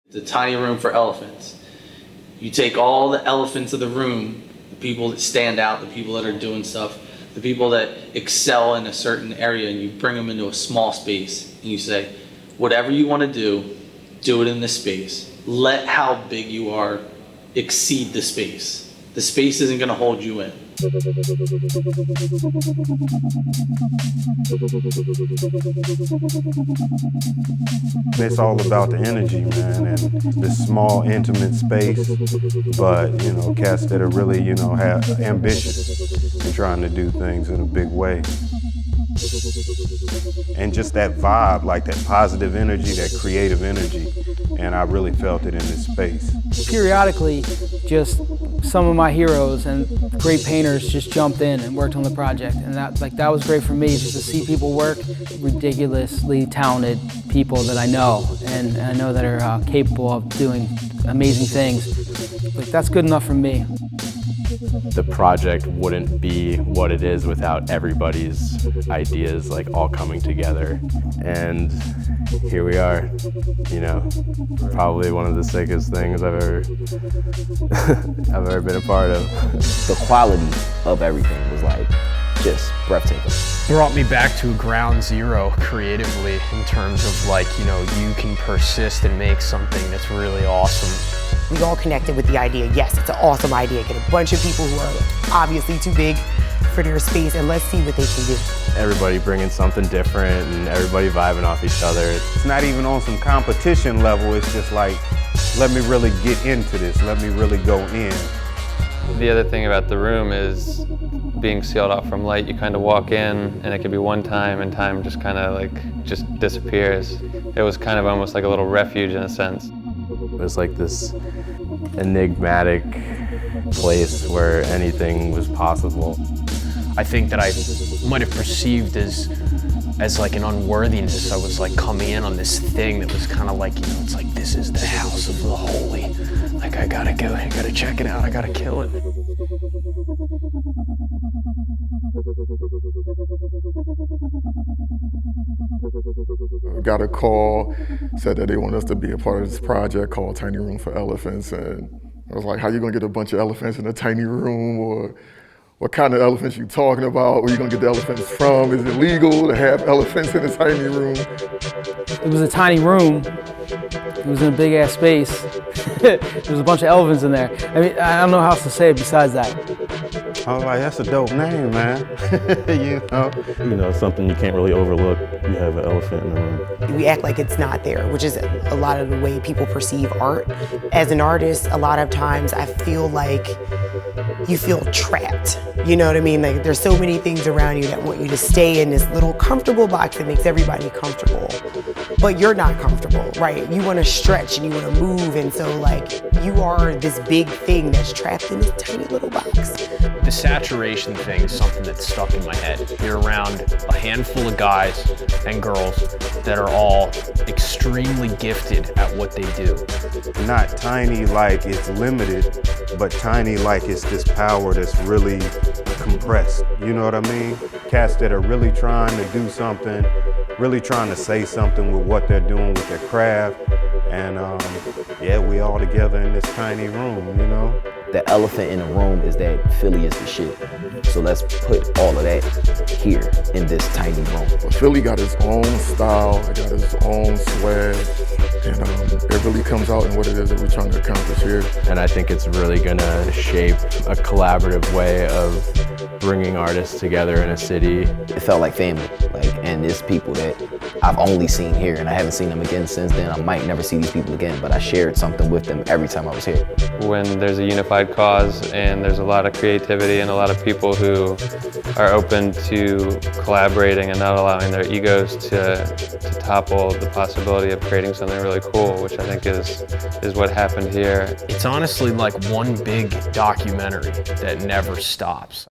It's a tiny room for elephants. You take all the elephants of the room, the people that stand out, the people that are doing stuff, the people that excel in a certain area, and you bring them into a small space and you say, whatever you want to do it in this space. Let how big you are exceed the space. The space isn't going to hold you in. It's all about the energy, man, and this small, intimate space, but, cats that are really, have ambitious and trying to do things in a big way. And just that vibe, like that positive energy, that creative energy, and I really felt it in this space. Periodically, just some of my heroes and great painters just jumped in and worked on the project, and that was great for me, just to see people work. Ridiculously talented people that I know and I know that are capable of doing amazing things. That's good enough for me. The project wouldn't be what it is without everybody's ideas all coming together. And here we are, probably one of the sickest things I've ever been a part of. The quality of everything was just breathtaking. Brought me back to ground zero creatively in terms of you can persist and make something that's really awesome. We all connected with the idea. Yes, it's an awesome idea. Get a bunch of people who are obviously too big for their space, and let's see what they can do. Everybody bringing something different and everybody vibing off each other. It's not even on some competition level. It's just let me really get into this. Let me really go in. The other thing about the room is being sealed off from light. You kind of walk in and it could be one time and time just kind of just disappears. It was kind of almost like a little refuge in a sense. It was like this enigmatic place where anything was possible. I think that I might have perceived as an unworthiness. I was coming in on this thing that was kind of it's this is the house of the holy. I gotta go, I gotta check it out, I gotta kill it. Got a call, said that they want us to be a part of this project called Tiny Room for Elephants, and I was like, how you gonna get a bunch of elephants in a tiny room, or what kind of elephants you talking about? Where you gonna get the elephants from? Is it legal to have elephants in a tiny room? It was a tiny room. It was in a big ass space. There was a bunch of elephants in there. I mean, I don't know how else to say it besides that. I was like, that's a dope name, man. Something you can't really overlook. You have an elephant in the room. We act like it's not there, which is a lot of the way people perceive art. As an artist, a lot of times I feel like you feel trapped. You know what I mean? There's so many things around you that want you to stay in this little comfortable box that makes everybody comfortable. But you're not comfortable, right? You want to stretch and you want to move, and so you are this big thing that's trapped in this tiny little box. The saturation thing is something that's stuck in my head. You're around a handful of guys and girls that are all extremely gifted at what they do. Not tiny like it's limited, but tiny like it's this power that's really compressed. You know what I mean? Cats that are really trying to do something, really trying to say something with what they're doing with their craft. And we all together in this tiny room, The elephant in the room is that Philly is the shit. So let's put all of that here in this tiny room. Well, Philly got its own style, it got its own swag, and it really comes out in what it is that we're trying to accomplish here. And I think it's really gonna shape a collaborative way of bringing artists together in a city. It felt like family, and it's people that I've only seen here, and I haven't seen them again since then. I might never see these people again, but I shared something with them every time I was here. When there's a unified cause and there's a lot of creativity and a lot of people who are open to collaborating and not allowing their egos to topple the possibility of creating something really cool, which I think is what happened here. It's honestly like one big documentary that never stops.